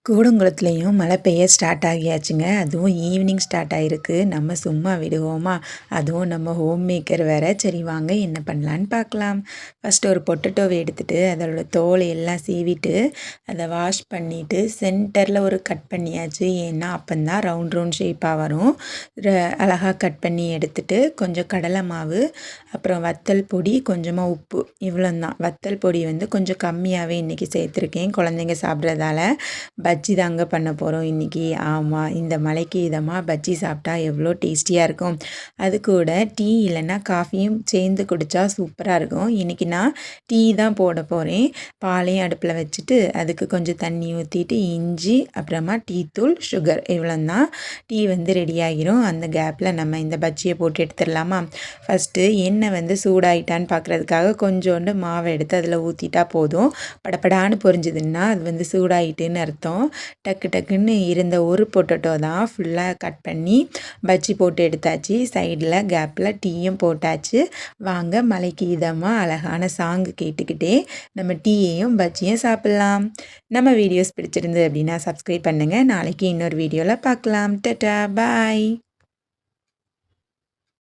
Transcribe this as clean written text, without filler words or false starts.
கூடங்குளத்துலேயும் மழை பெய்ய ஸ்டார்ட் ஆகியாச்சுங்க. அதுவும் ஈவினிங் ஸ்டார்ட் ஆகிருக்கு. நம்ம சும்மா விடுவோமா? அதுவும் நம்ம ஹோம் மேக்கர் வேறு. சரி வாங்க என்ன பண்ணலான்னு பார்க்கலாம். ஃபஸ்ட்டு ஒரு பொட்டேட்டோவை எடுத்துகிட்டு அதோட தோலை எல்லாம் சீவிட்டு அதை வாஷ் பண்ணிவிட்டு சென்டரில் ஒரு கட் பண்ணியாச்சு. ஏன்னா அப்போந்தான் ரவுண்ட் ரவுண்ட் ஷேப்பாக வரும். அழகாக கட் பண்ணி எடுத்துகிட்டு கொஞ்சம் கடலை மாவு, அப்புறம் வத்தல் பொடி, கொஞ்சமாக உப்பு, இவ்வளோ தான். வத்தல் பொடி வந்து கொஞ்சம் கம்மியாகவே இன்றைக்கி சேர்த்துருக்கேன், குழந்தைங்க சாப்பிட்றதால. பஜ்ஜி தாங்க பண்ண போகிறோம் இன்றைக்கி. ஆமாம், இந்த மழைக்கு இதமாக பஜ்ஜி சாப்பிட்டா எவ்வளோ டேஸ்டியாக இருக்கும். அது கூட டீ இல்லைன்னா காஃபியும் சேர்ந்து குடித்தா சூப்பராக இருக்கும். இன்றைக்கி நான் டீ தான் போட போகிறேன். பாலையும் அடுப்பில் வச்சுட்டு அதுக்கு கொஞ்சம் தண்ணி ஊற்றிட்டு இஞ்சி, அப்புறமா டீத்தூள், சுகர், இவ்வளோ தான். டீ வந்து ரெடி ஆகிரும். அந்த கேப்பில் நம்ம இந்த பஜ்ஜியை போட்டு எடுத்துடலாமா? ஃபஸ்ட்டு எண்ணெய் வந்து சூடாயிட்டான்னு பார்க்குறதுக்காக கொஞ்சோண்டு மாவை எடுத்து அதில் ஊற்றிட்டா போதும். படப்படான்னு பொரிஞ்சுதுன்னா அது வந்து சூடாயிட்டுன்னு அர்த்தம். டக்கு டக்குன்னு இருந்த ஒரு பொட்டேட்டோ தான் ஃபுல்லாக கட் பண்ணி பஜ்ஜி போட்டு எடுத்தாச்சு. சைடில் கேப்பில் டீயும் போட்டாச்சு. வாங்க மழைக்கு இதமாக அழகான சாங்கு கேட்டுக்கிட்டே நம்ம டீயையும் பஜ்ஜியும் சாப்பிட்லாம். நம்ம வீடியோஸ் பிடிச்சிருந்து அப்படின்னா சப்ஸ்கிரைப் பண்ணுங்கள். நாளைக்கு இன்னொரு வீடியோவில் பார்க்கலாம். டட்டா பாய்.